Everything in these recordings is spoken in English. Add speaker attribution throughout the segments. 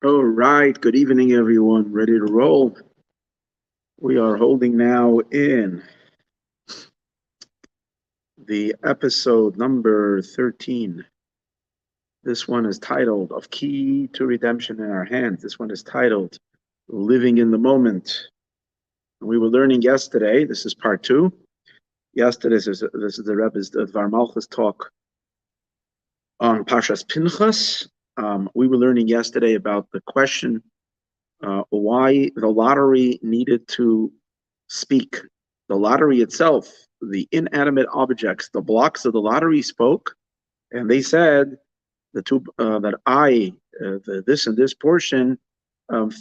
Speaker 1: All right, good evening, everyone. Ready to roll? We are holding now in the episode number 13. This one is titled Of Key to Redemption in Our Hands. This one is titled Living in the Moment. We were learning yesterday, this is part two. Yesterday, this is the Rebbe's Dvar Malchus talk on Pinchas. We were learning yesterday about the question why the lottery needed to speak. The lottery itself, the inanimate objects, the blocks of the lottery spoke, and they said the two this and this portion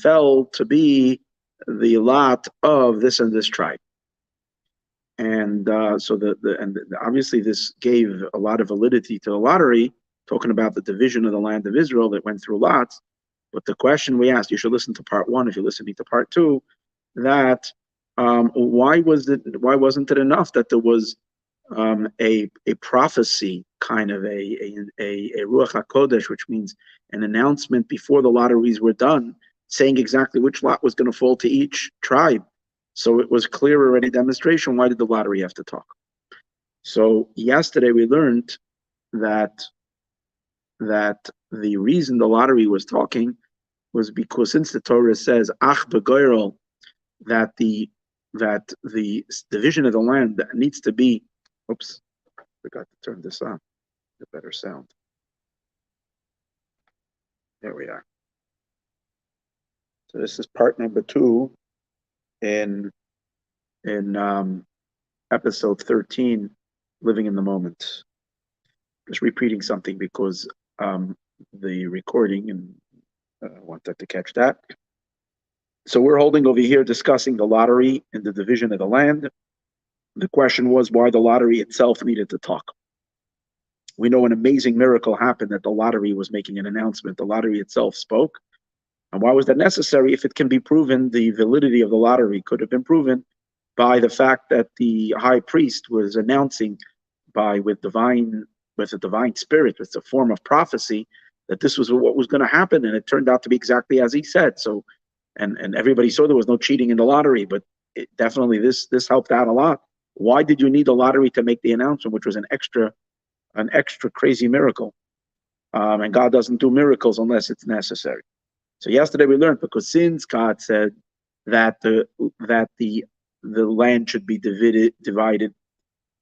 Speaker 1: fell to be the lot of this and this tribe. And obviously this gave a lot of validity to the lottery, talking about the division of the land of Israel that went through lots. But the question we asked, you should listen to part one if you're listening to part two, that why wasn't it enough that there was a prophecy, kind of a ruach hakodesh, which means an announcement before the lotteries were done, saying exactly which lot was going to fall to each tribe. So it was clear already demonstration. Why did the lottery have to talk? So yesterday we learned that the reason the lottery was talking was because since the Torah says ach begoyrel, that the division of the land that needs to be, oops, forgot to turn this on, the better sound. There we are. So this is part number two in episode 13, Living in the Moment. Just repeating something because the recording, and I wanted to catch that. So we're holding over here discussing the lottery and the division of the land. The question was why the lottery itself needed to talk. We know an amazing miracle happened that the lottery was making an announcement. The lottery itself spoke. And why was that necessary? If it can be proven, the validity of the lottery could have been proven by the fact that the high priest was announcing with a divine spirit, with a form of prophecy, that this was what was going to happen, and it turned out to be exactly as he said. So, and everybody saw there was no cheating in the lottery, but definitely this helped out a lot. Why did you need the lottery to make the announcement, which was an extra crazy miracle? And God doesn't do miracles unless it's necessary. So yesterday we learned, because since God said that the land should be divided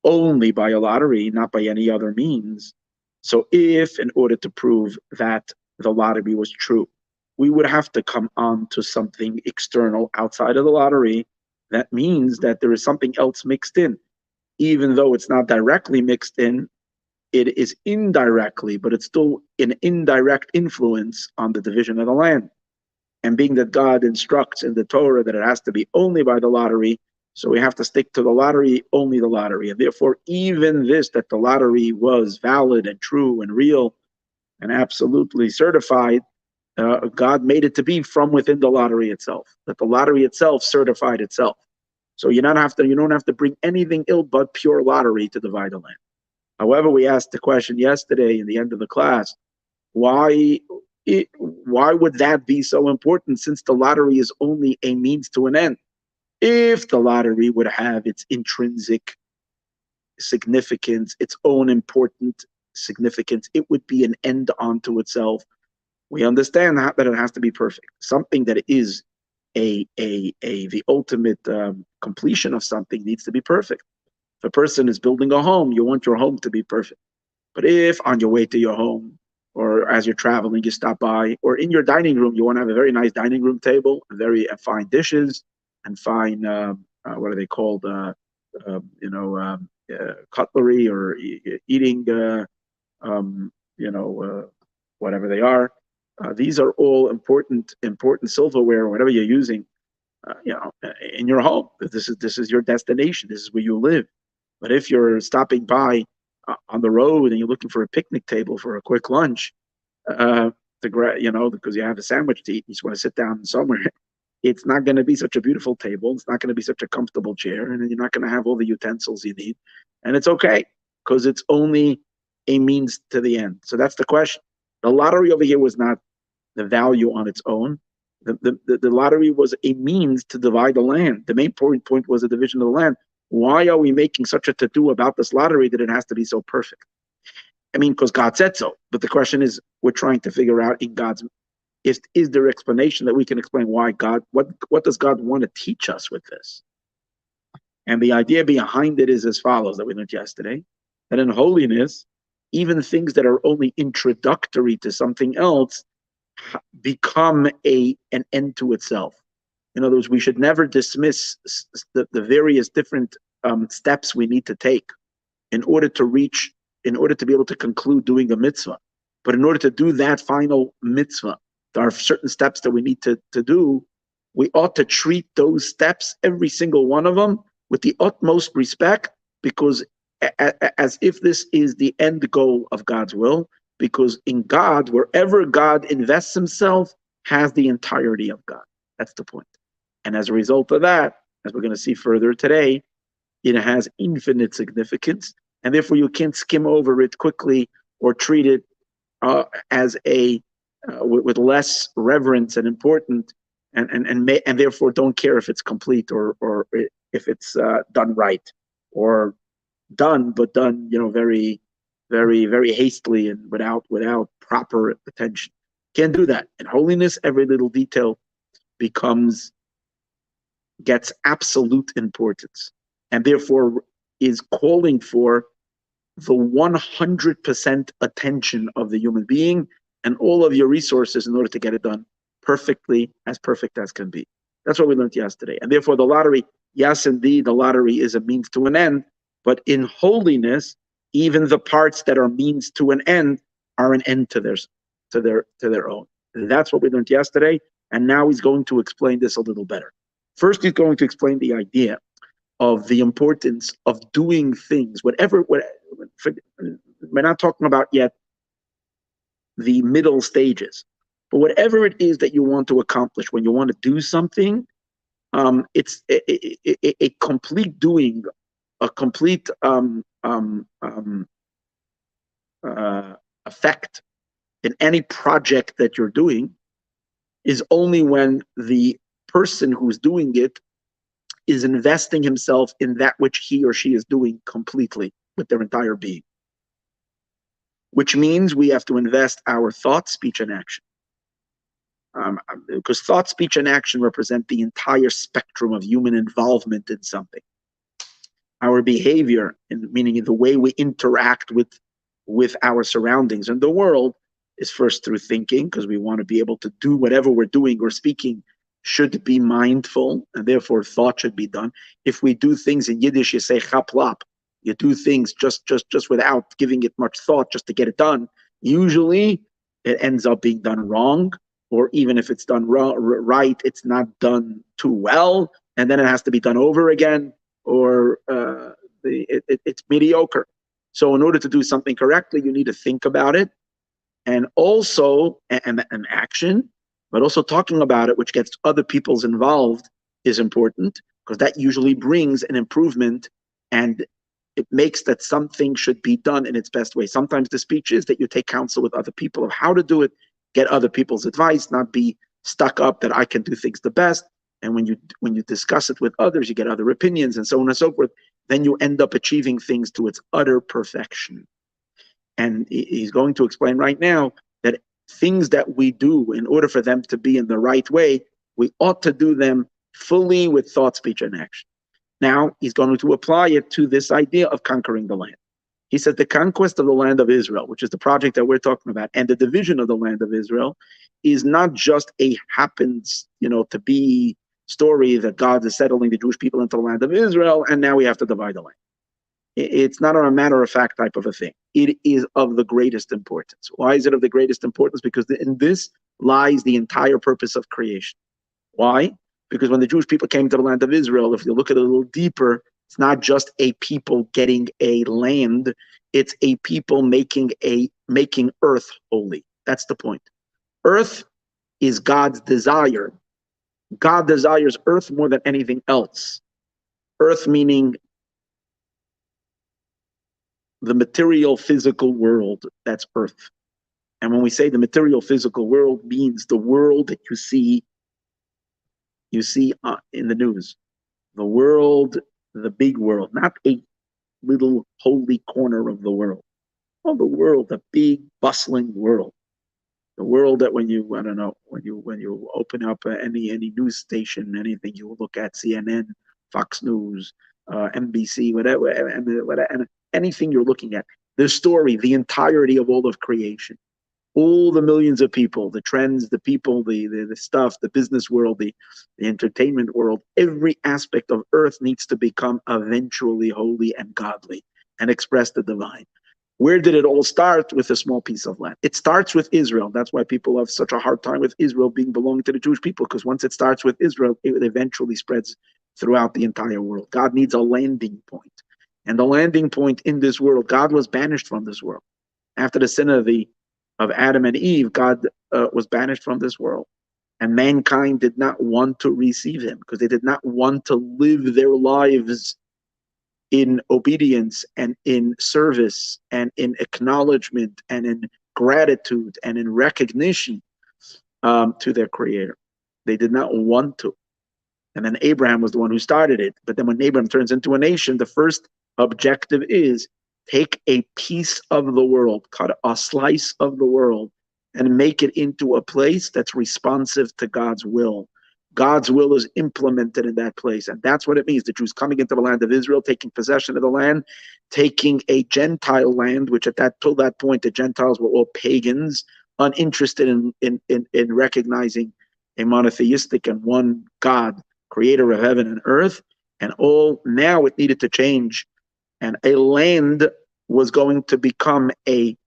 Speaker 1: only by a lottery, not by any other means. So if, in order to prove that the lottery was true, we would have to come on to something external outside of the lottery, that means that there is something else mixed in. Even though it's not directly mixed in, it is indirectly, but it's still an indirect influence on the division of the land. And being that God instructs in the Torah that it has to be only by the lottery, so we have to stick to the lottery, only the lottery. And therefore, even this, that the lottery was valid and true and real and absolutely certified, God made it to be from within the lottery itself, that the lottery itself certified itself. So you don't have to bring anything ill but pure lottery to divide the land. However, we asked the question yesterday in the end of the class, why would that be so important, since the lottery is only a means to an end? If the lottery would have its intrinsic significance, its own important significance, it would be an end unto itself. We understand that it has to be perfect. Something that is the ultimate completion of something needs to be perfect. If a person is building a home, you want your home to be perfect. But if on your way to your home, or as you're traveling, you stop by, or in your dining room, you want to have a very nice dining room table, very fine dishes, and fine, what are they called? Cutlery, or eating, whatever they are. These are all important silverware, or whatever you're using, in your home. This is your destination. This is where you live. But if you're stopping by on the road and you're looking for a picnic table for a quick lunch, because you have a sandwich to eat, you just want to sit down somewhere, it's not going to be such a beautiful table. It's not going to be such a comfortable chair, and you're not going to have all the utensils you need. And it's okay, because it's only a means to the end. So that's the question. The lottery over here was not the value on its own. The lottery was a means to divide the land. The main point was the division of the land. Why are we making such a to-do about this lottery that it has to be so perfect? I mean, because God said so. But the question is, we're trying to figure out in God's, is there explanation that we can explain why God, what does God want to teach us with this? And the idea behind it is as follows, that we learned yesterday, that in holiness, even things that are only introductory to something else become an end to itself. In other words, we should never dismiss the various different steps we need to take in order to be able to conclude doing a mitzvah. But in order to do that final mitzvah, there are certain steps that we need to do. We ought to treat those steps, every single one of them, with the utmost respect, because as if this is the end goal of God's will, because in God, wherever God invests himself, has the entirety of God. That's the point. And as a result of that, as we're going to see further today, it has infinite significance, and therefore you can't skim over it quickly or treat it as with less reverence and important, and therefore don't care if it's complete or if it's done right, or done very, very, very hastily and without proper attention. Can't do that. In holiness, every little detail gets absolute importance, and therefore is calling for the 100% attention of the human being and all of your resources in order to get it done perfectly, as perfect as can be. That's what we learned yesterday. And therefore the lottery, yes, indeed, the lottery is a means to an end, but in holiness, even the parts that are means to an end are an end to their own. And that's what we learned yesterday, and now he's going to explain this a little better. First, he's going to explain the idea of the importance of doing things, whatever. We're not talking about yet the middle stages, but whatever it is that you want to accomplish, when you want to do something, it's a complete doing, a complete effect in any project that you're doing is only when the person who's doing it is investing himself in that which he or she is doing completely with their entire being. Which means we have to invest our thought, speech, and action. Because thought, speech, and action represent the entire spectrum of human involvement in something. Our behavior, meaning the way we interact with our surroundings and the world, is first through thinking, because we want to be able to do whatever we're doing or speaking should be mindful, and therefore thought should be done. If we do things in Yiddish, you say chaplap. You do things just without giving it much thought, just to get it done. Usually, it ends up being done wrong, or even if it's done right, it's not done too well, and then it has to be done over again, or it's mediocre. So in order to do something correctly, you need to think about it, and also and action, but also talking about it, which gets other people's involved, is important, because that usually brings an improvement, and it makes that something should be done in its best way. Sometimes the speech is that you take counsel with other people of how to do it, get other people's advice, not be stuck up that I can do things the best. And when you discuss it with others, you get other opinions and so on and so forth. Then you end up achieving things to its utter perfection. And he's going to explain right now that things that we do, in order for them to be in the right way, we ought to do them fully with thought, speech, and action. Now, he's going to apply it to this idea of conquering the land. He said the conquest of the land of Israel, which is the project that we're talking about, and the division of the land of Israel, is not just a happens, to be story that God is settling the Jewish people into the land of Israel, and now we have to divide the land. It's not a matter-of-fact type of a thing. It is of the greatest importance. Why is it of the greatest importance? Because in this lies the entire purpose of creation. Why? Because when the Jewish people came to the land of Israel, if you look at it a little deeper, it's not just a people getting a land, it's a people making earth holy. That's the point. Earth is God's desire. God desires earth more than anything else. Earth meaning the material, physical world, that's earth. And when we say the material physical world, means the world that you see in the news, the world, the big world, not a little holy corner of the world. Oh, the world, the big bustling world, the world that when you, I don't know, when you open up any news station, anything, you look at CNN, Fox News, NBC, whatever, and anything you're looking at, the story, the entirety of all of creation, all the millions of people, the trends, the people, the stuff, the business world, the entertainment world, every aspect of earth needs to become eventually holy and godly and express the divine. Where did it all start? With a small piece of land. It starts with Israel. That's why people have such a hard time with Israel being belonging to the Jewish people, because once it starts with Israel, it eventually spreads throughout the entire world. God needs a landing point. And the landing point in this world, God was banished from this world. After the sin of Adam and Eve, God was banished from this world. And mankind did not want to receive him because they did not want to live their lives in obedience and in service and in acknowledgement and in gratitude and in recognition to their creator. They did not want to. And then Abraham was the one who started it. But then when Abraham turns into a nation, the first objective is take a piece of the world, cut a slice of the world, and make it into a place that's responsive to God's will. God's will is implemented in that place. And that's what it means. The Jews coming into the land of Israel, taking possession of the land, taking a Gentile land, which till that point, the Gentiles were all pagans, uninterested in recognizing a monotheistic and one God, creator of heaven and earth. And now it needed to change. And a land was going to become a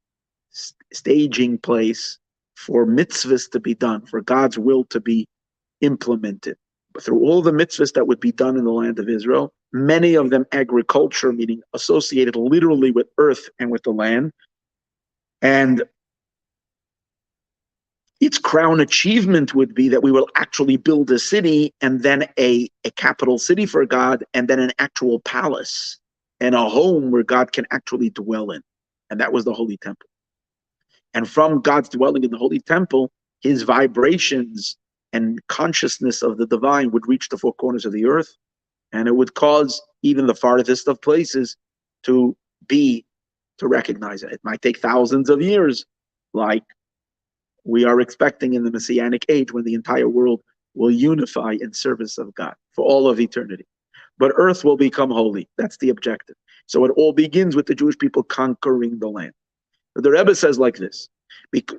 Speaker 1: staging place for mitzvahs to be done, for God's will to be implemented. But through all the mitzvahs that would be done in the land of Israel, many of them agriculture, meaning associated literally with earth and with the land. And its crown achievement would be that we will actually build a city and then a capital city for God, and then an actual palace and a home where God can actually dwell in. And that was the Holy Temple. And from God's dwelling in the Holy Temple, his vibrations and consciousness of the divine would reach the four corners of the earth, and it would cause even the farthest of places to recognize it. It might take thousands of years, like we are expecting in the Messianic age, when the entire world will unify in service of God for all of eternity. But earth will become holy. That's the objective. So it all begins with the Jewish people conquering the land. The Rebbe says like this.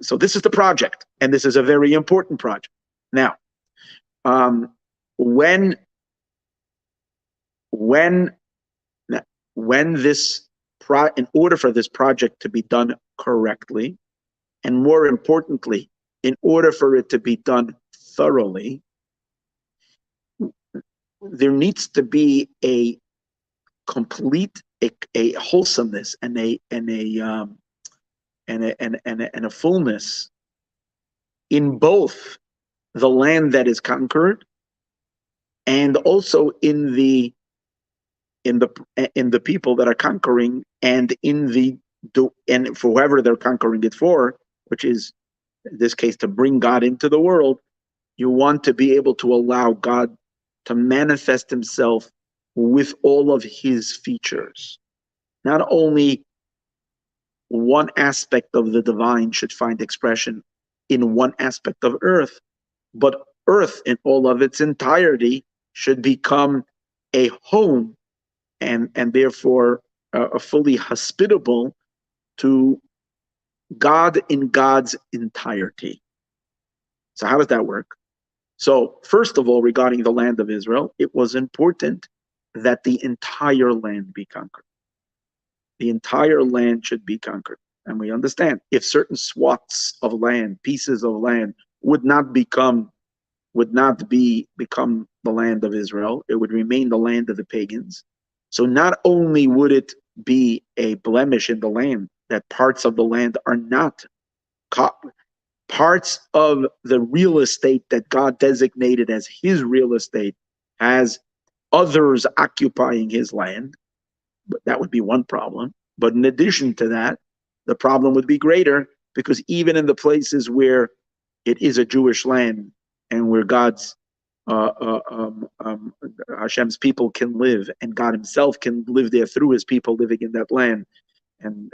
Speaker 1: So this is the project, and this is a very important project. Now, when this in order for this project to be done correctly, and more importantly, in order for it to be done thoroughly, there needs to be a complete, a wholesomeness and a fullness in both the land that is conquered and also in the people that are conquering, and and for whoever they're conquering it for, which is in this case to bring God into the world. You want to be able to allow God to manifest himself with all of his features. Not only one aspect of the divine should find expression in one aspect of earth, but earth in all of its entirety should become a home and therefore fully hospitable to God in God's entirety. So how does that work? So first of all, regarding the land of Israel, it was important that the entire land be conquered. The entire land should be conquered. And we understand if certain swaths of land, pieces of land would not become the land of Israel, it would remain the land of the pagans. So not only would it be a blemish in the land that parts of the land are not parts of the real estate that God designated as his real estate, as others occupying his land. But that would be one problem. But in addition to that, the problem would be greater because even in the places where it is a Jewish land and where God's Hashem's people can live, and God Himself can live there through His people living in that land, and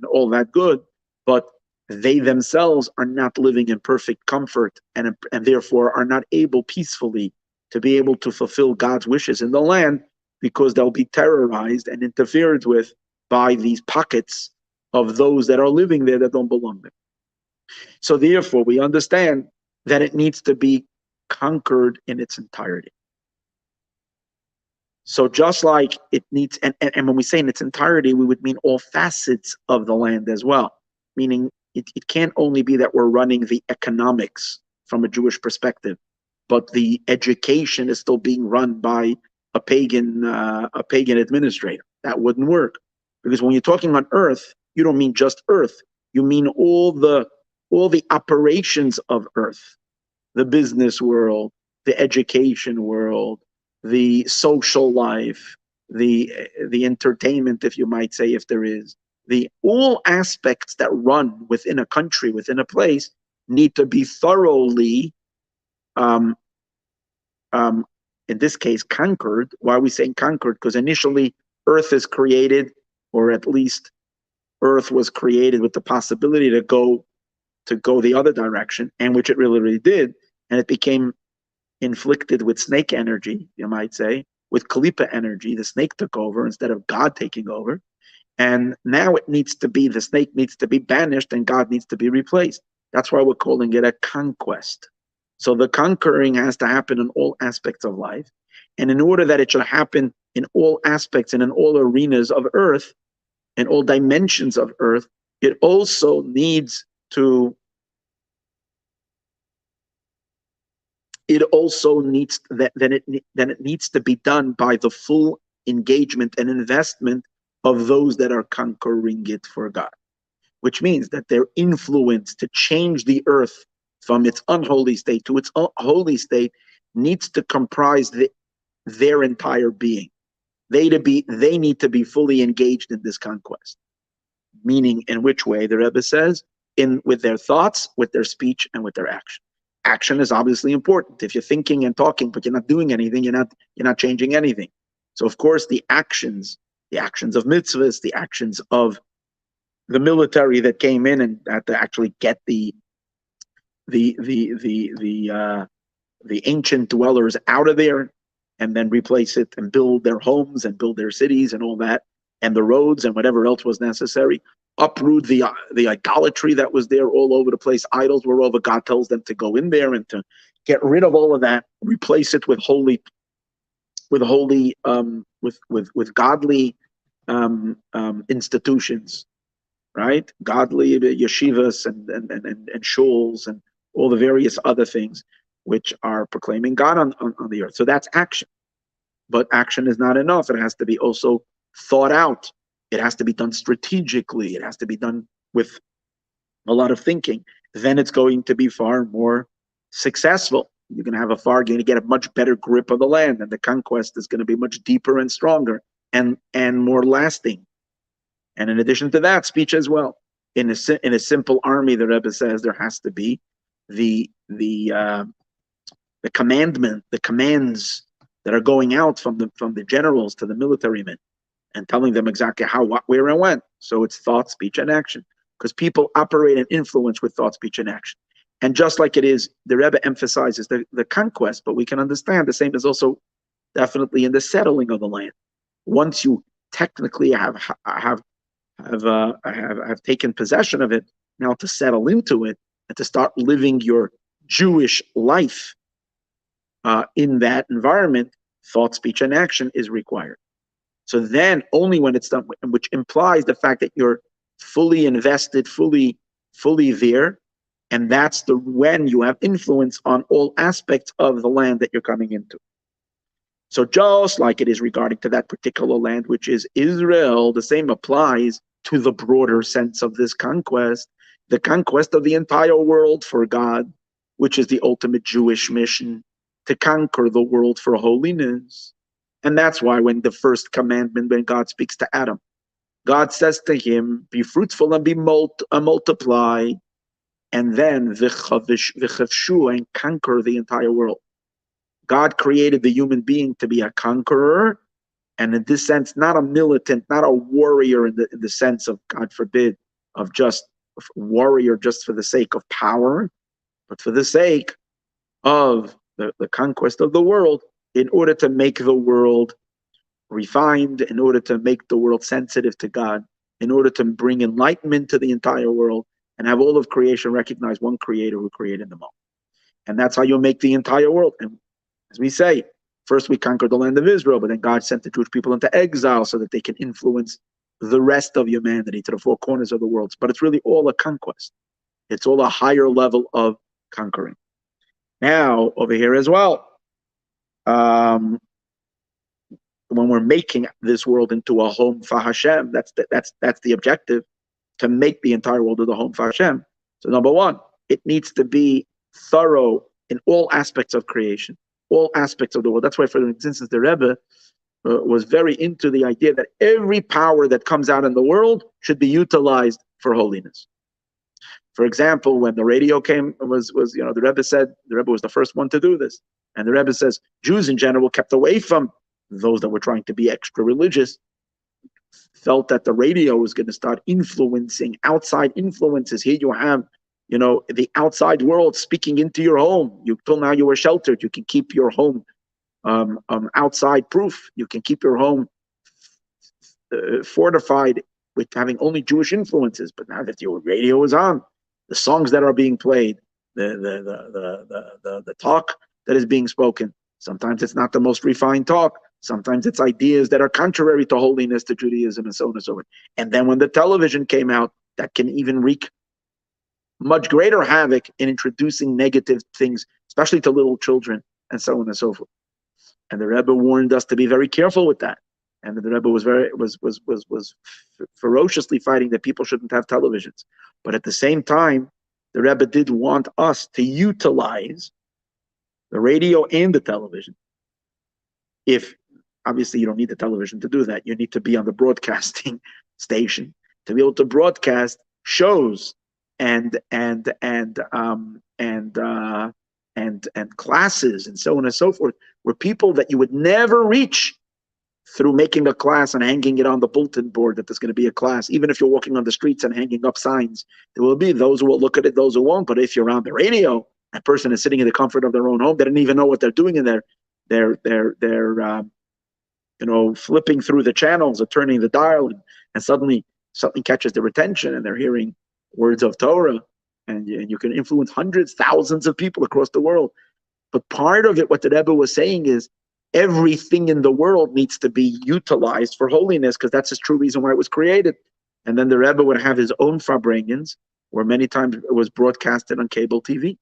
Speaker 1: all that good, but they themselves are not living in perfect comfort, and therefore are not able peacefully to be able to fulfill God's wishes in the land, because they'll be terrorized and interfered with by these pockets of those that are living there that don't belong there. So therefore, we understand that it needs to be conquered in its entirety. So just like it needs, and when we say in its entirety, we would mean all facets of the land as well. Meaning it can't only be that we're running the economics from a Jewish perspective, but the education is still being run by a pagan administrator. That wouldn't work. Because when you're talking on earth, you don't mean just earth. You mean all the operations of earth, the business world, the education world, the social life, the entertainment, if you might say, if there is, the all aspects that run within a country, within a place, need to be thoroughly, in this case, conquered. Why are we saying conquered? Because initially Earth is created, or at least Earth was created with the possibility to go the other direction, and which it really did, and it became inflicted with snake energy, you might say, with Kalipa energy. The snake took over instead of God taking over. And now the snake needs to be banished and God needs to be replaced. That's why we're calling it a conquest. So the conquering has to happen in all aspects of life. And in order that it should happen in all aspects and in all arenas of earth, in all dimensions of earth, it also needs to it needs to be done by the full engagement and investment of those that are conquering it for God, which means that their influence to change the earth from its unholy state to its holy state needs to comprise their entire being. They need to be fully engaged in this conquest. Meaning, in which way? The Rebbe says, with their thoughts, with their speech, and with their action. Action is obviously important. If you're thinking and talking but you're not doing anything, you're not changing anything. So of course the actions of mitzvahs, the actions of the military that came in and had to actually get the ancient dwellers out of there and then replace it and build their homes and build their cities and all that, and the roads and whatever else was necessary. Uproot the idolatry that was there all over the place. Idols were over. God tells them to go in there and to get rid of all of that, replace it with godly institutions, right? Godly yeshivas and shuls and all the various other things which are proclaiming God on the earth. So that's action. But action is not enough. It has to be also thought out. It has to be done strategically. It has to be done with a lot of thinking. Then it's going to be far more successful. You're going to get a much better grip of the land, and the conquest is going to be much deeper and stronger and more lasting. And in addition to that, speech as well. In a simple army, the Rebbe says there has to be the commands that are going out from the generals to the military men and telling them exactly how, what, where, and when. So it's thought, speech, and action, because people operate and influence with thought, speech, and action. And just like it is, the Rebbe emphasizes the conquest, but we can understand the same is also definitely in the settling of the land. Once you technically have taken possession of it, now to settle into it and to start living your Jewish life in that environment, thought, speech, and action is required. So then only when it's done, which implies the fact that you're fully invested, fully there, and that's when you have influence on all aspects of the land that you're coming into. So just like it is regarding to that particular land, which is Israel, the same applies to the broader sense of this conquest, the conquest of the entire world for God, which is the ultimate Jewish mission, to conquer the world for holiness. And that's why when the first commandment, when God speaks to Adam, God says to him, be fruitful and multiply, and then v'chavshu, and conquer the entire world. God created the human being to be a conqueror, and in this sense, not a militant, not a warrior in the sense of, God forbid, of just warrior just for the sake of power, but for the sake of the conquest of the world, in order to make the world refined, in order to make the world sensitive to God, in order to bring enlightenment to the entire world, and have all of creation recognize one creator who created them all. And that's how you make the entire world. And as we say, first we conquered the land of Israel, but then God sent the Jewish people into exile so that they can influence the rest of humanity to the four corners of the world. But it's really all a conquest. It's all a higher level of conquering. Now, over here as well, when we're making this world into a home for Hashem, that's the objective, to make the entire world of the home for Hashem. So number one, it needs to be thorough in all aspects of creation, all aspects of the world. That's why, for instance, the Rebbe was very into the idea that every power that comes out in the world should be utilized for holiness. For example, when the radio was the Rebbe said, the Rebbe was the first one to do this. And the Rebbe says, Jews in general kept away from those that were trying to be extra religious, felt that the radio was going to start influencing outside influences. Here you have, the outside world speaking into your home. Till now you were sheltered. You can keep your home outside proof. You can keep your home fortified with having only Jewish influences. But now that your radio is on, the songs that are being played, the talk that is being spoken, sometimes it's not the most refined talk. Sometimes it's ideas that are contrary to holiness, to Judaism, and so on and so forth. And then when the television came out, that can even wreak much greater havoc in introducing negative things, especially to little children, and so on and so forth. And the Rebbe warned us to be very careful with that. And the Rebbe was ferociously fighting that people shouldn't have televisions. But at the same time, the Rebbe did want us to utilize the radio and the television. If obviously you don't need the television to do that, you need to be on the broadcasting station to be able to broadcast shows and classes and so on and so forth, where people that you would never reach through making a class and hanging it on the bulletin board that there's going to be a class. Even if you're walking on the streets and hanging up signs, there will be those who will look at it, those who won't. But if you're on the radio, that person is sitting in the comfort of their own home. They don't even know what they're doing in there. They're flipping through the channels or turning the dial, and suddenly something catches their attention, and they're hearing words of Torah, and you can influence hundreds, thousands of people across the world. But part of it, what the Rebbe was saying is, everything in the world needs to be utilized for holiness, because that's the true reason why it was created. And then the Rebbe would have his own Farbrengens, where many times it was broadcasted on cable TV.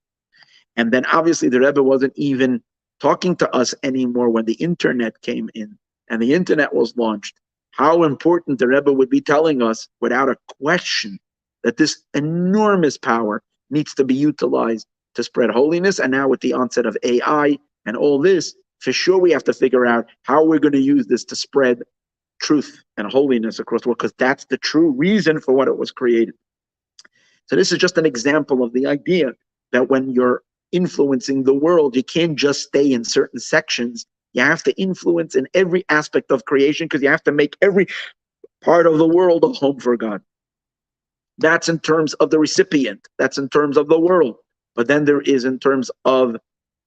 Speaker 1: And then obviously the Rebbe wasn't even talking to us anymore when the internet came in and the internet was launched. How important the Rebbe would be telling us, without a question, that this enormous power needs to be utilized to spread holiness. And now with the onset of AI and all this, for sure we have to figure out how we're going to use this to spread truth and holiness across the world, because that's the true reason for what it was created. So this is just an example of the idea that when you're influencing the world, you can't just stay in certain sections. You have to influence in every aspect of creation, because you have to make every part of the world a home for God. That's in terms of the recipient. That's in terms of the world. But then there is in terms of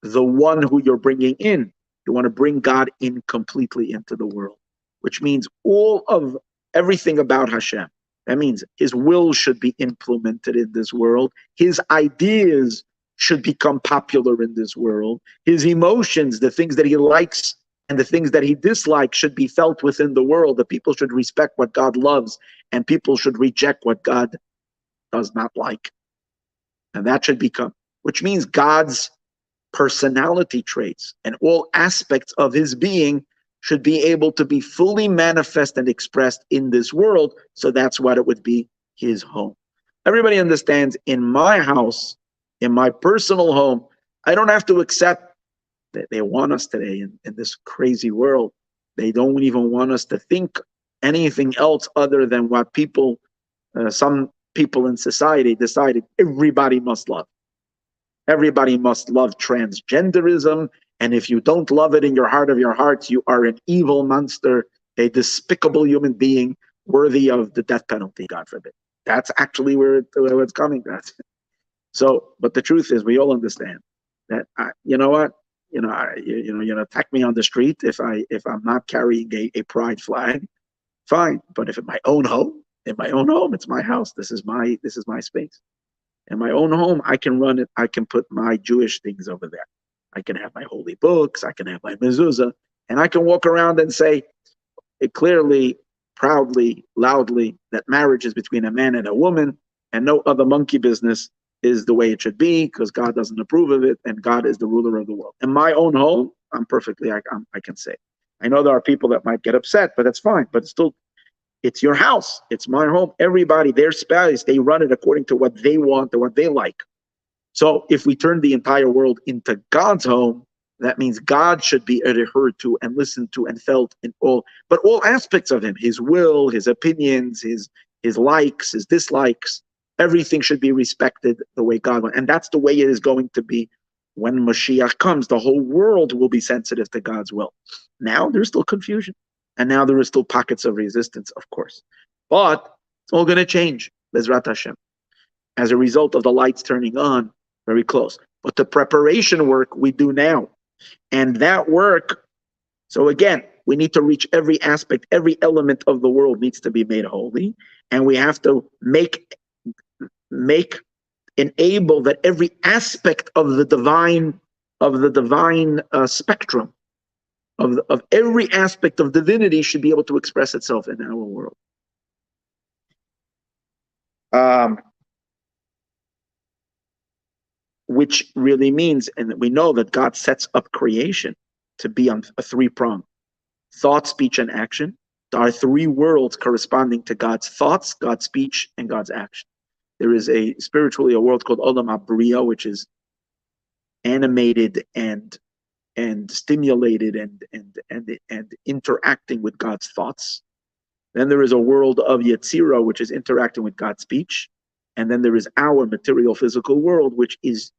Speaker 1: the one who you're bringing in. You want to bring God in completely into the world, which means all of everything about Hashem. That means his will should be implemented in this world. His ideas should become popular in this world. His emotions, the things that he likes and the things that he dislikes, should be felt within the world. The people should respect what God loves, and people should reject what God does not like. And that should become, which means God's personality traits and all aspects of his being should be able to be fully manifest and expressed in this world. So that's what it would be, his home. Everybody understands, in my house, in my personal home, I don't have to accept that they want us today in this crazy world. They don't even want us to think anything else other than what people, some people in society decided everybody must love. Everybody must love transgenderism. And if you don't love it in your heart of your hearts, you are an evil monster, a despicable human being worthy of the death penalty, God forbid. That's actually where it's coming from. So, but the truth is, we all understand that, you know what? You attack me on the street if I'm not carrying a pride flag, fine. But if in my own home, it's my house. This is my space. In my own home, I can run it. I can put my Jewish things over there. I can have my holy books. I can have my mezuzah, and I can walk around and say it clearly, proudly, loudly that marriage is between a man and a woman, and no other monkey business is the way it should be, because God doesn't approve of it, and God is the ruler of the world. In my own home, I can say. I know there are people that might get upset, but that's fine. But still, it's your house. It's my home. Everybody, their space, they run it according to what they want and what they like. So if we turn the entire world into God's home, that means God should be adhered to and listened to and felt in all aspects of him, his will, his opinions, his likes, his dislikes. Everything should be respected the way God wants. And that's the way it is going to be when Mashiach comes. The whole world will be sensitive to God's will. Now there's still confusion. And now there are still pockets of resistance, of course. But it's all going to change, Bezrat Hashem, as a result of the lights turning on very close. But the preparation work we do now. And that work, so again, we need to reach every aspect, every element of the world needs to be made holy. And we have to enable that every aspect of the divine spectrum, of every aspect of divinity should be able to express itself in our world. Which really means, and we know that God sets up creation to be on a three-prong: thought, speech, and action. There are three worlds corresponding to God's thoughts, God's speech, and God's action. There is spiritually a world called Olam HaBriya, which is animated and stimulated and interacting with God's thoughts. Then there is a world of Yetzirah, which is interacting with God's speech. And then there is our material physical world, which is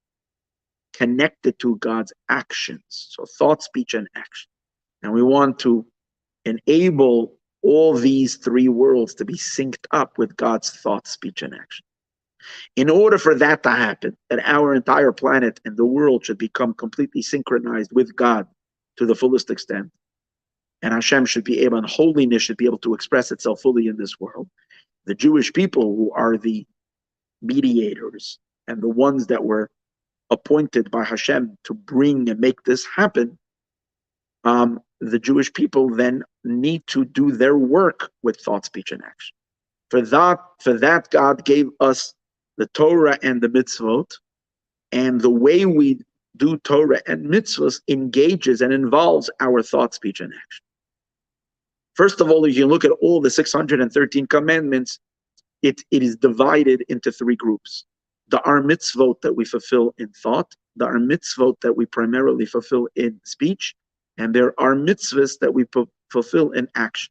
Speaker 1: connected to God's actions. So thought, speech, and action. And we want to enable all these three worlds to be synced up with God's thought, speech, and action. In order for that to happen, that our entire planet and the world should become completely synchronized with God to the fullest extent, and Hashem should be able, and holiness should be able to express itself fully in this world, the Jewish people, who are the mediators and the ones that were appointed by Hashem to bring and make this happen, the Jewish people then need to do their work with thought, speech, and action. For that, God gave us the Torah and the mitzvot, and the way we do Torah and mitzvot engages and involves our thought, speech, and action. First of all, if you look at all the 613 commandments, it is divided into three groups. There are mitzvot that we fulfill in thought, there are mitzvot that we primarily fulfill in speech, and there are mitzvahs that we fulfill in action.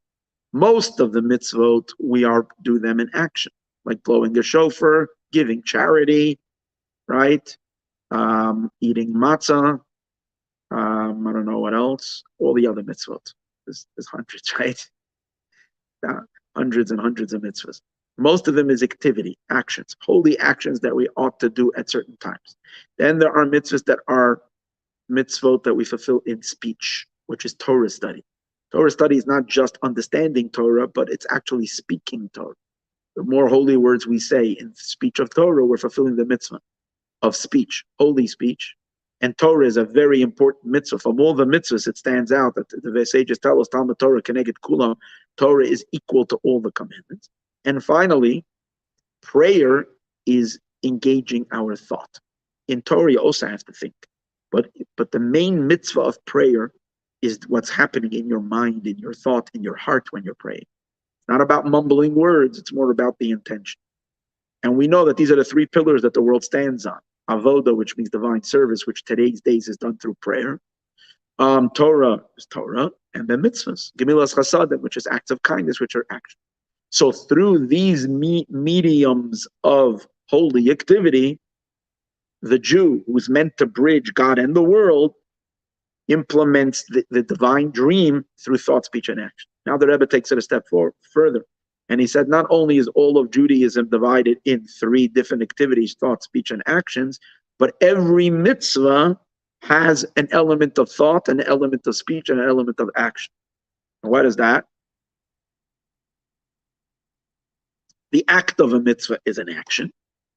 Speaker 1: Most of the mitzvot, we do them in action, like blowing a shofar, giving charity, right? Eating matzah, I don't know what else, all the other mitzvot. There's hundreds, right? Hundreds and hundreds of mitzvahs. Most of them is activity, actions, holy actions that we ought to do at certain times. Then there are mitzvahs that are mitzvot that we fulfill in speech, which is Torah study. Torah study is not just understanding Torah, but it's actually speaking Torah. The more holy words we say in speech of Torah, we're fulfilling the mitzvah of speech, holy speech. And Torah is a very important mitzvah. From all the mitzvahs, it stands out that the sages tell us, Talmud Torah keneged kulam, Torah is equal to all the commandments. And finally, prayer is engaging our thought. In Torah, you also have to think. But the main mitzvah of prayer is what's happening in your mind, in your thought, in your heart when you're praying. It's not about mumbling words, it's more about the intention. And we know that these are the three pillars that the world stands on. Avoda, which means divine service, which today's days is done through prayer. Torah is Torah, and then mitzvahs, gemilas chasadim, which is acts of kindness, which are action. So through these mediums of holy activity, the Jew, who's meant to bridge God and the world, implements the divine dream through thought, speech, and action. Now the Rebbe takes it a step further. And he said, not only is all of Judaism divided in 3 different activities, thought, speech, and actions, but every mitzvah has an element of thought, an element of speech, and an element of action. And what is that? The act of a mitzvah is an action.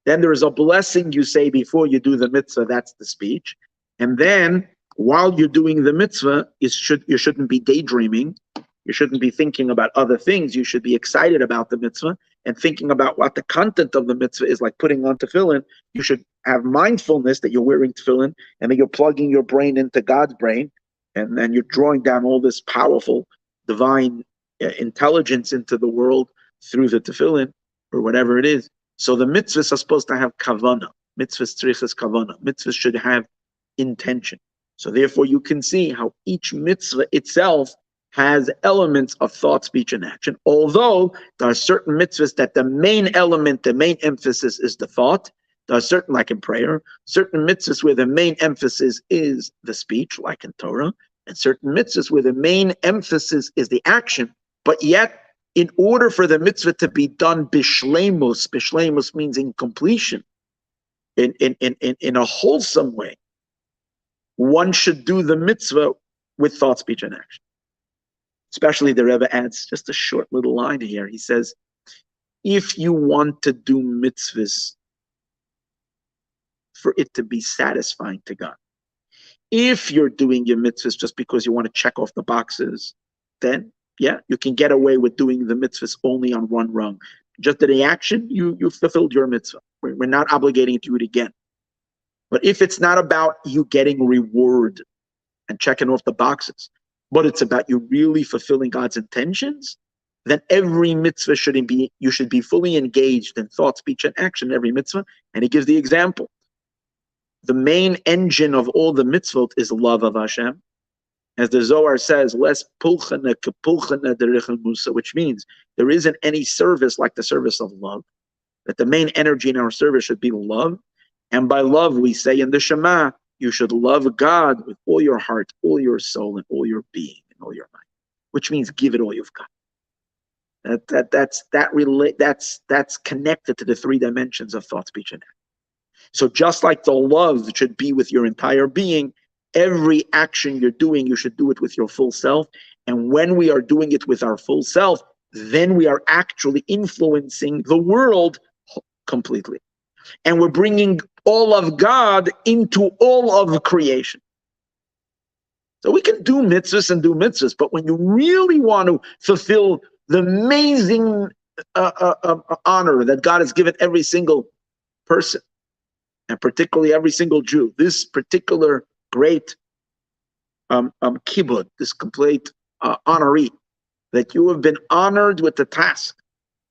Speaker 1: Then there is a blessing you say before you do the mitzvah, that's the speech. And then while you're doing the mitzvah, you shouldn't be daydreaming. You shouldn't be thinking about other things. You should be excited about the mitzvah and thinking about what the content of the mitzvah is, like putting on tefillin. You should have mindfulness that you're wearing tefillin and that you're plugging your brain into God's brain, and then you're drawing down all this powerful divine intelligence into the world through the tefillin or whatever it is. So the mitzvahs are supposed to have kavanah. Mitzvahs tzrichas kavanah. Mitzvahs should have intention. So therefore you can see how each mitzvah itself has elements of thought, speech, and action. Although there are certain mitzvahs that the main element, the main emphasis is the thought. There are certain, like in prayer, certain mitzvahs where the main emphasis is the speech, like in Torah, and certain mitzvahs where the main emphasis is the action. But yet, in order for the mitzvah to be done bishleimus means in completion, in a wholesome way, one should do the mitzvah with thought, speech, and action. Especially the Rebbe adds just a short little line here. He says, if you want to do mitzvahs for it to be satisfying to God, if you're doing your mitzvahs just because you want to check off the boxes, then yeah, you can get away with doing the mitzvahs only on one rung. Just the action, you fulfilled your mitzvah. We're not obligating you to do it again. But if it's not about you getting reward and checking off the boxes, but it's about you really fulfilling God's intentions, then every mitzvah you should be fully engaged in thought, speech, and action in every mitzvah. And he gives the example. The main engine of all the mitzvot is love of Hashem. As the Zohar says, less pulchana kepulchana derech musa, which means there isn't any service like the service of love. That the main energy in our service should be love. And by love, we say in the Shema, you should love God with all your heart, all your soul, and all your being, and all your mind. Which means give it all you've got. That's connected to the 3 dimensions of thought, speech, and action. So just like the love should be with your entire being, every action you're doing, you should do it with your full self. And when we are doing it with our full self, then we are actually influencing the world completely. And we're bringing all of God into all of creation. So we can do mitzvahs, but when you really want to fulfill the amazing honor that God has given every single person, and particularly every single Jew, this particular great kibbud, this complete honoree, that you have been honored with the task,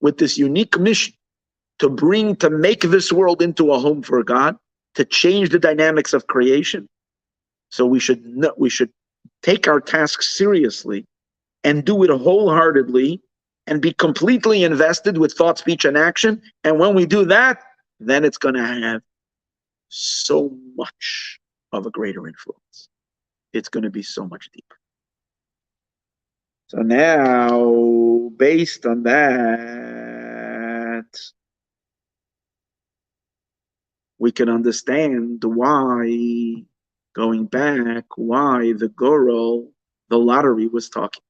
Speaker 1: with this unique mission to make this world into a home for God, to change the dynamics of creation. So we should take our task seriously and do it wholeheartedly and be completely invested with thought, speech, and action. And when we do that, then it's going to have so much of a greater influence. It's going to be so much deeper. So now, based on that, we can understand why, going back, why the Gorel, the lottery, was talking.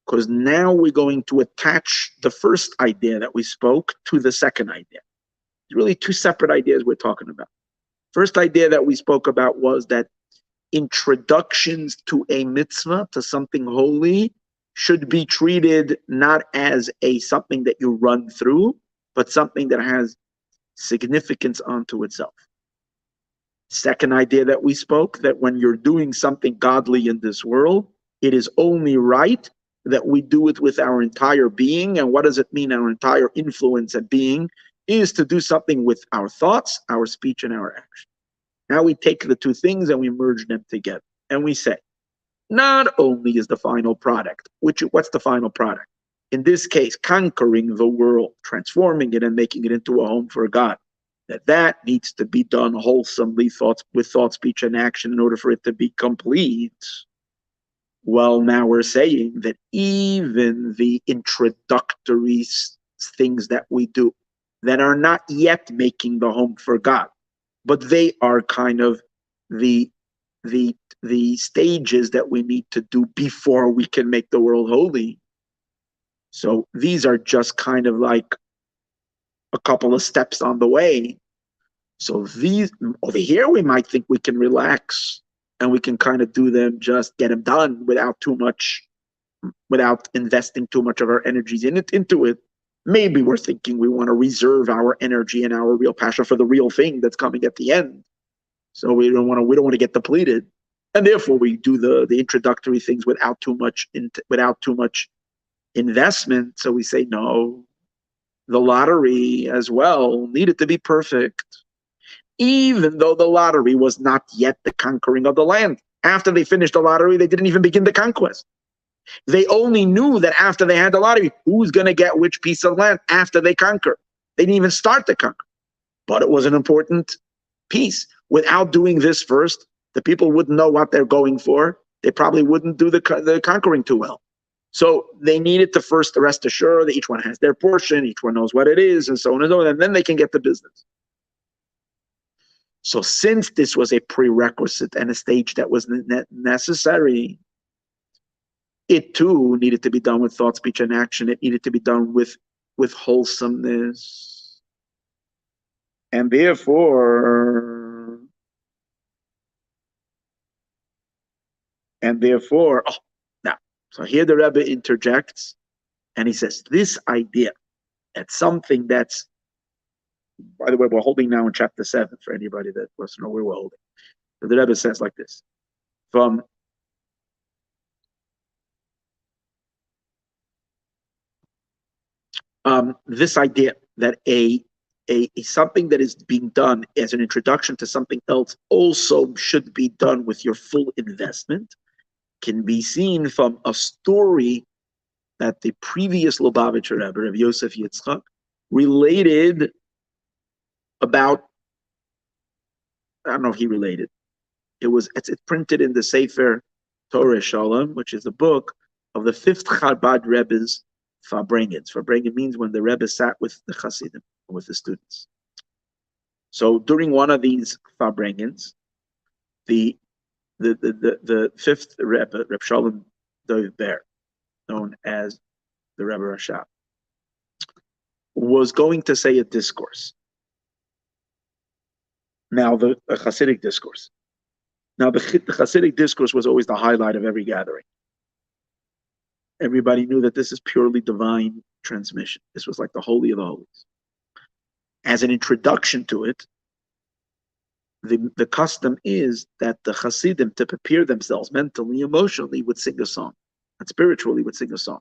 Speaker 1: Because now we're going to attach the first idea that we spoke to the second idea. It's really 2 separate ideas we're talking about. First idea that we spoke about was that introductions to a mitzvah, to something holy, should be treated not as something that you run through, but something that has significance unto itself. Second idea that we spoke, that when you're doing something godly in this world, it is only right that we do it with our entire being. And what does it mean, our entire influence and being? Is to do something with our thoughts, our speech, and our action. Now we take the 2 things and we merge them together. And we say, not only is the final product, what's the final product? In this case, conquering the world, transforming it and making it into a home for God, that needs to be done wholesomely, with thought, speech, and action in order for it to be complete. Well, now we're saying that even the introductory things that we do that are not yet making the home for God, but they are kind of the stages that we need to do before we can make the world holy. So these are just kind of like a couple of steps on the way. So these over here, we might think we can relax and we can kind of do them, just get them done without investing too much of our energies into it. Maybe we're thinking we want to reserve our energy and our real passion for the real thing that's coming at the end. So we don't want to get depleted, and therefore we do the introductory things without too much investment. So we say no. The lottery as well needed to be perfect, even though the lottery was not yet the conquering of the land. After they finished the lottery, they didn't even begin the conquest. They only knew that after they had the lottery, who's going to get which piece of land after they conquer. They didn't even start to conquer. But it was an important piece. Without doing this first, the people wouldn't know what they're going for. They probably wouldn't do the conquering too well. So they needed to first rest assured that each one has their portion, each one knows what it is, and so on and so on, and then they can get the business. So since this was a prerequisite and a stage that was necessary, it too needed to be done with thought, speech, and action. It needed to be done with wholesomeness. And therefore, now, so here the Rebbe interjects, and he says, this idea that something that's, by the way, we're holding now in chapter 7, for anybody that wants to know where we're holding. So the Rebbe says like this, from this idea that a something that is being done as an introduction to something else also should be done with your full investment can be seen from a story that the previous Lubavitcher Rebbe, Rav Yosef Yitzchak, related about, I don't know if he related, it's printed in the Sefer Torah Shalom, which is a book of the 5th Chabad Rebbe's Farbrengens. Farbrengen means when the Rebbe sat with the Hasidim, with the students. So during one of these Farbrengens, the 5th Rebbe, Reb Shalom Dvar, known as the Rebbe Rashab, was going to say a discourse. Now, the Hasidic discourse. Now, the Hasidic discourse was always the highlight of every gathering. Everybody knew that this is purely divine transmission. This was like the Holy of the Holies. As an introduction to it, the custom is that the Hasidim, to prepare themselves mentally, emotionally, would sing a song, and spiritually would sing a song.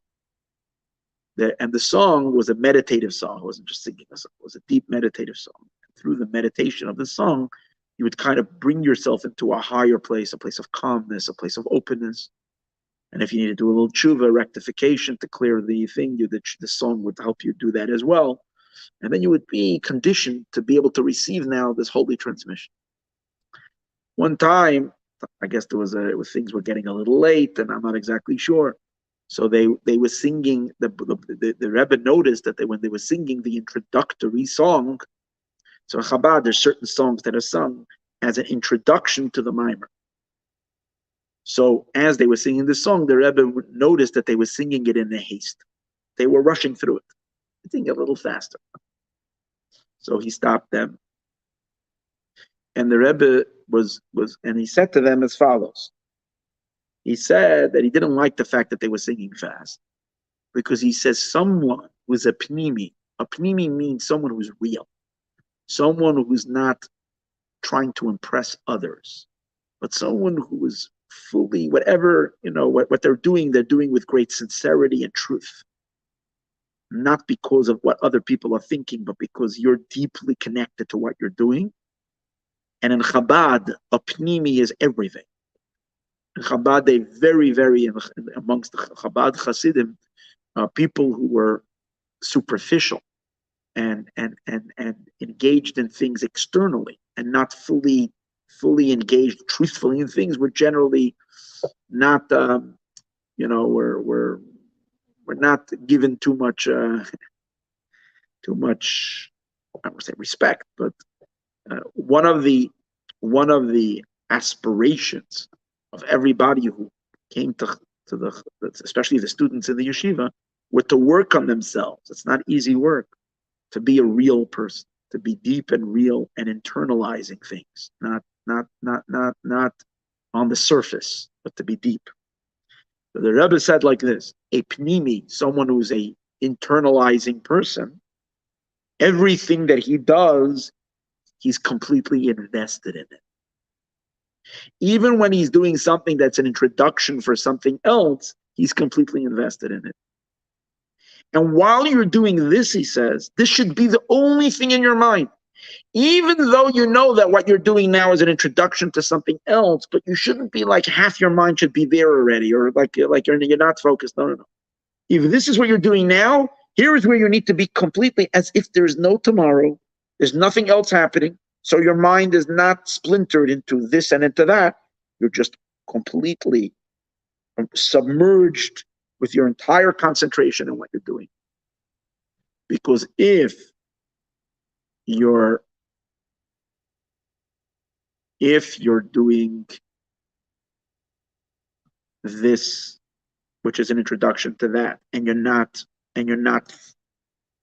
Speaker 1: And the song was a meditative song. It wasn't just singing a song. It was a deep meditative song. And through the meditation of the song, you would kind of bring yourself into a higher place, a place of calmness, a place of openness. And if you need to do a little tshuva, rectification to clear the thing, the song would help you do that as well. And then you would be conditioned to be able to receive now this holy transmission. One time, I guess things were getting a little late, and I'm not exactly sure. So they were singing, the Rebbe noticed that when they were singing the introductory song, so in Chabad, there's certain songs that are sung as an introduction to the mimer. So as they were singing the song, the Rebbe noticed that they were singing it in a haste. They were rushing through it. I think a little faster. So he stopped them. And the Rebbe and he said to them as follows. He said that he didn't like the fact that they were singing fast, because he says someone who's a pnimi. A pnimi means someone who's real, someone who's not trying to impress others, but someone who is fully, whatever, what they're doing with great sincerity and truth. Not because of what other people are thinking, but because you're deeply connected to what you're doing. And in Chabad, a pnimi is everything. In Chabad, they very amongst the Chabad Hasidim, people who were superficial and engaged in things externally and not fully engaged truthfully in things were generally not we're not given too much I would say respect, but one of the aspirations of everybody who came to the, especially the students in the yeshiva, were to work on themselves. It's not easy work to be a real person, to be deep and real and internalizing things, not on the surface, but to be deep. So the Rebbe said like this: a pnimi, someone who's a internalizing person, everything that he does, he's completely invested in it. Even when he's doing something that's an introduction for something else, he's completely invested in it. And while you're doing this, he says, this should be the only thing in your mind. Even though you know that what you're doing now is an introduction to something else, but you shouldn't be like half your mind should be there already, or like you're not focused. No. If this is what you're doing now, here is where you need to be completely as if there's no tomorrow. There's nothing else happening. So your mind is not splintered into this and into that. You're just completely submerged with your entire concentration in what you're doing. Because if you're doing this, which is an introduction to that, and you're not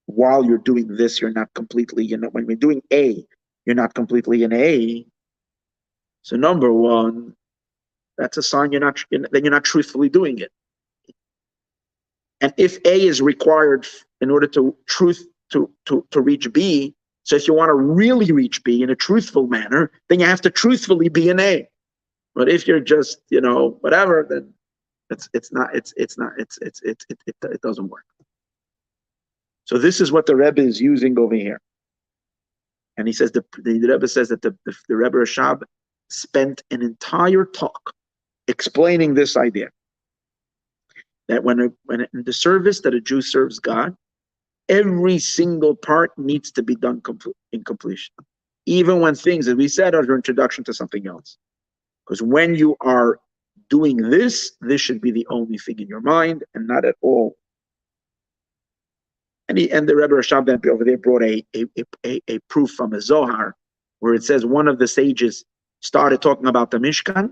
Speaker 1: while you're doing this, you're not completely, when you're doing A, you're not completely in A. So number one, that's a sign you're not truthfully doing it. And if A is required in order to reach B, so if you want to really reach B in a truthful manner, then you have to truthfully be in A. But if you're just, whatever, then it doesn't work. So this is what the Rebbe is using over here. And he says, the Rebbe says that the Rebbe Rashab spent an entire talk explaining this idea. That when in the service that a Jew serves God, every single part needs to be done in completion. Even when things, as we said, are an introduction to something else. Because when you are doing this should be the only thing in your mind and not at all. And the Rebbe Rashab then over there brought a proof from a Zohar where it says one of the sages started talking about the Mishkan,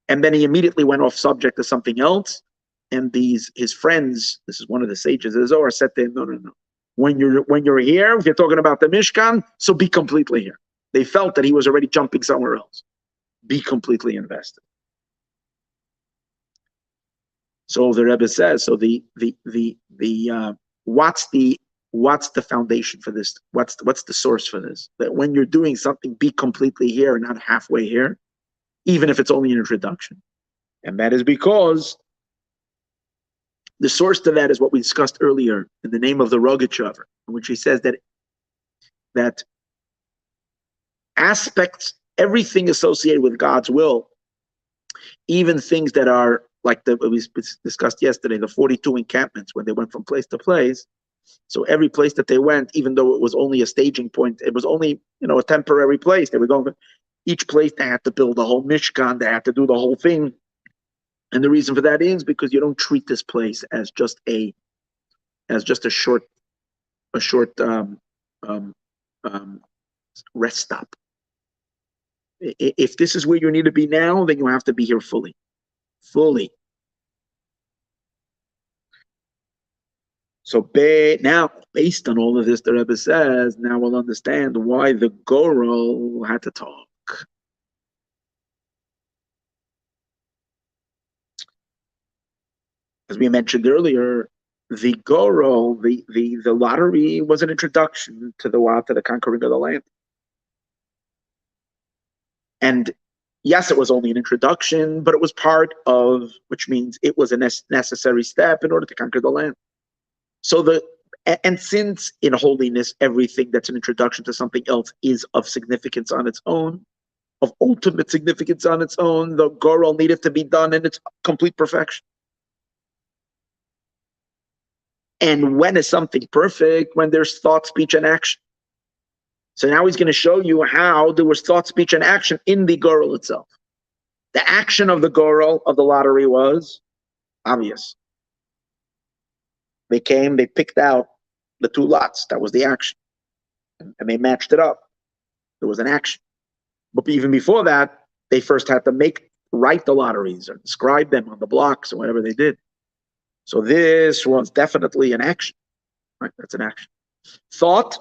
Speaker 1: and then he immediately went off subject to something else. And his friends, this is one of the sages of the Zohar, said to him, no. When you're here, if you're talking about the Mishkan, so be completely here. They felt that he was already jumping somewhere else. Be completely invested. So the Rebbe says, so what's the foundation for this? What's the source for this? That when you're doing something, be completely here and not halfway here, even if it's only an introduction. And that is because the source to that is what we discussed earlier in the name of the Rogachover, in which he says that aspects, everything associated with God's will, even things that are like we discussed yesterday, the 42 encampments when they went from place to place. So every place that they went, even though it was only a staging point, it was only a temporary place. They were going to each place. They had to build a whole mishkan. They had to do the whole thing. And the reason for that is because you don't treat this place as just a short rest stop. If this is where you need to be now, then you have to be here fully. So now, based on all of this, the Rebbe says, now we'll understand why the Goro had to talk. As we mentioned earlier, the Goro, the lottery was an introduction to the conquering of the land. And yes, it was only an introduction, but it was part of, which means it was a necessary step in order to conquer the land. So and since in holiness, everything that's an introduction to something else is of significance on its own, of ultimate significance on its own. The Goral needed to be done in its complete perfection. And when is something perfect? When there's thought, speech, and action. So now he's going to show you how there was thought, speech, and action in the Goral itself. The action of the Goral, of the lottery, was obvious. They picked out the two lots. That was the action. And they matched it up. There was an action. But even before that, they first had to write the lotteries or describe them on the blocks or whatever they did. So this was definitely an action. Right? That's an action. Thought,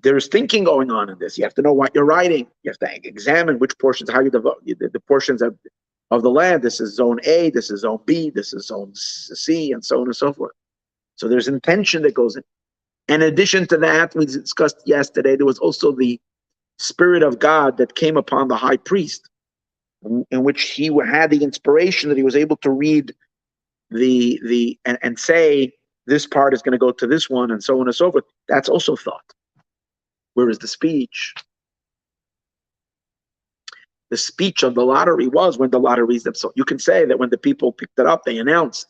Speaker 1: there's thinking going on in this. You have to know what you're writing. You have to examine which portions, how you devote the portions of the land. This is zone A, this is zone B, this is zone C, and so on and so forth. So there's intention that goes in. And in addition to that, we discussed yesterday, there was also the Spirit of God that came upon the high priest, in which he had the inspiration that he was able to read and say, this part is going to go to this one, and so on and so forth. That's also thought. Whereas the speech of the lottery was when the lotteries themselves. You can say that when the people picked it up, they announced.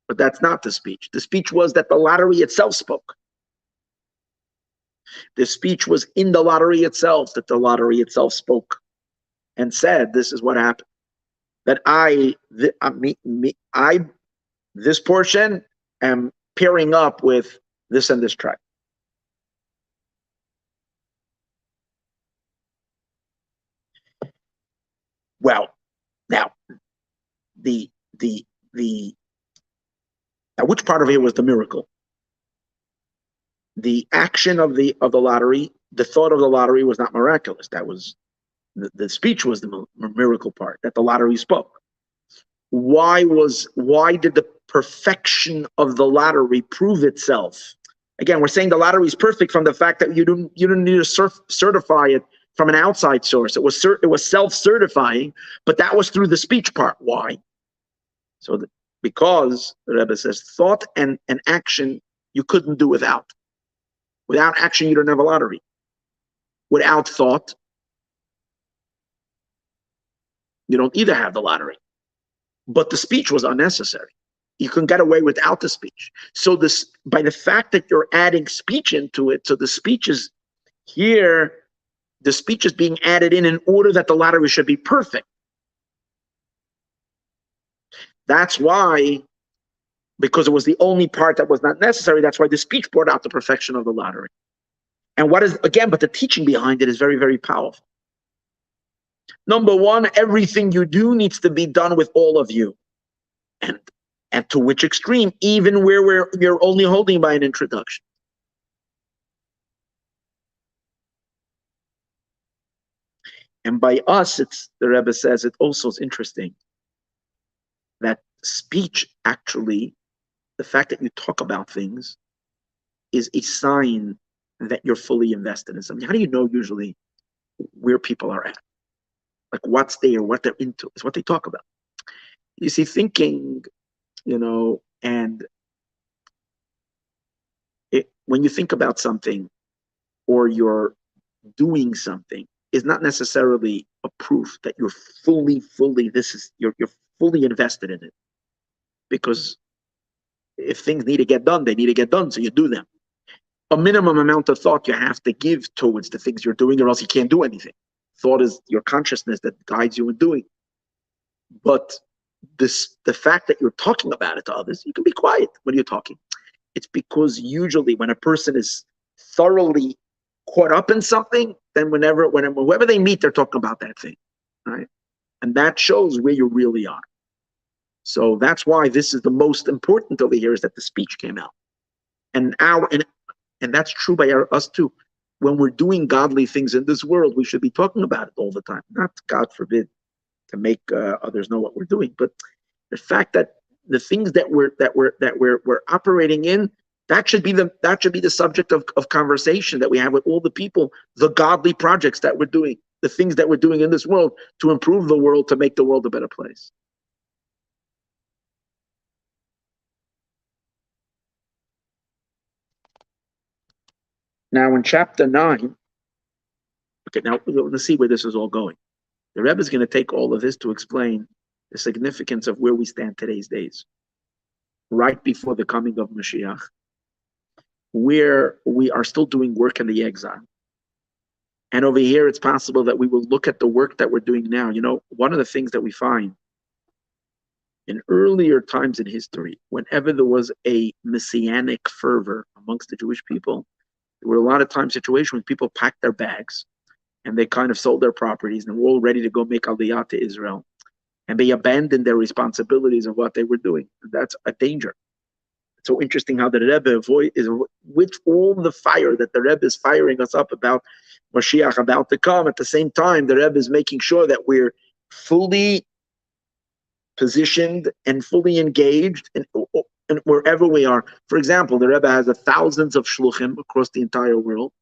Speaker 1: But that's not the speech. The speech was that the lottery itself spoke. The speech was in the lottery itself, that the lottery itself spoke and said, this is what happened. That this portion am pairing up with this and this tribe. Well, now now which part of it was the miracle? The action of the lottery, the thought of the lottery was not miraculous. That was the speech was the miracle part, that the lottery spoke. Why did the perfection of the lottery prove itself? Again, we're saying the lottery is perfect from the fact that you didn't need to certify it from an outside source. It was self-certifying, but that was through the speech part. Why? So because the Rebbe says thought and action you couldn't do without. Without action, you don't have a lottery. Without thought, you don't either have the lottery. But the speech was unnecessary. You can get away without the speech. So by the fact that you're adding speech into it, so the speech is here, the speech is being added in order that the lottery should be perfect. That's why, because it was the only part that was not necessary, that's why the speech brought out the perfection of the lottery. And but the teaching behind it is very, very powerful. Number one, everything you do needs to be done with all of you. And to which extreme? Even where you're only holding by an introduction. And by us, the Rebbe says, it also is interesting that speech actually, the fact that you talk about things, is a sign that you're fully invested in something. How do you know usually where people are at? Like what's there, what they're into, is what they talk about. You see, thinking, and when you think about something or you're doing something, is not necessarily a proof that you're fully, you're fully invested in it. Because if things need to get done, they need to get done, so you do them. A minimum amount of thought you have to give towards the things you're doing, or else you can't do anything. Thought is your consciousness that guides you in doing. But the fact that you're talking about it to others, you can be quiet when you're talking. It's because usually when a person is thoroughly caught up in something, then whenever they meet, they're talking about that thing, right? And that shows where you really are. So that's why this is the most important over here, is that the speech came out. And that's true by us too. When we're doing godly things in this world, we should be talking about it all the time. Not, God forbid, to make others know what we're doing, but the fact that the things that we're operating in, that should be the subject of conversation that we have with all the people, the godly projects that we're doing, the things that we're doing in this world to improve the world, to make the world a better place. Now in chapter 9, Okay, now let's see where this is all going. The Rebbe is going to take all of this to explain the significance of where we stand today's days, right before the coming of Mashiach, where we are still doing work in the exile. And over here, it's possible that we will look at the work that we're doing now. You know, one of the things that we find in earlier times in history, whenever there was a messianic fervor amongst the Jewish people, there were a lot of times situations when people packed their bags and they kind of sold their properties and were all ready to go make Aliyah to Israel. And they abandoned their responsibilities of what they were doing. That's a danger. It's so interesting how the Rebbe is with all the fire that the Rebbe is firing us up about Mashiach about to come. At the same time, the Rebbe is making sure that we're fully positioned and fully engaged and wherever we are. For example, the Rebbe has thousands of shluchim across the entire world.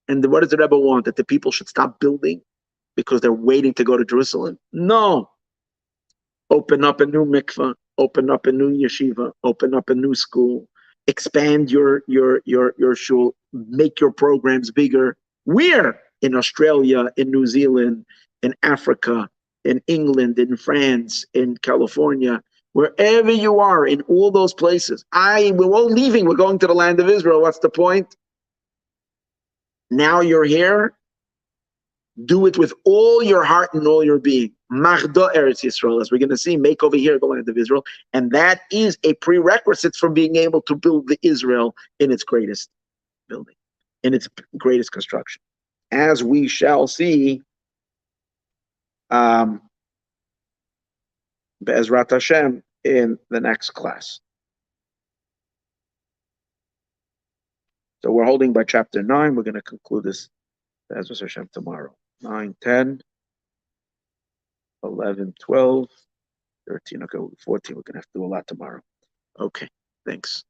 Speaker 1: And what does the Rebbe want? That the people should stop building because they're waiting to go to Jerusalem? No. Open up a new mikveh, open up a new yeshiva, open up a new school, expand your shul, make your programs bigger. Where? In Australia, in New Zealand, in Africa, in England, in France, in California, wherever you are, in all those places. We're all leaving. We're going to the land of Israel. What's the point? Now you're here. Do it with all your heart and all your being. Machdo Eretz Yisrael, as we're going to see, make over here the land of Israel. And that is a prerequisite for being able to build the Israel in its greatest building, in its greatest construction. As we shall see, Be'ezrat Hashem in the next class. So we're holding by chapter 9. We're going to conclude this Be'ezrat Hashem tomorrow. 9, 10, 11, 12, 13, okay, 14. We're going to have to do a lot tomorrow. Okay, thanks.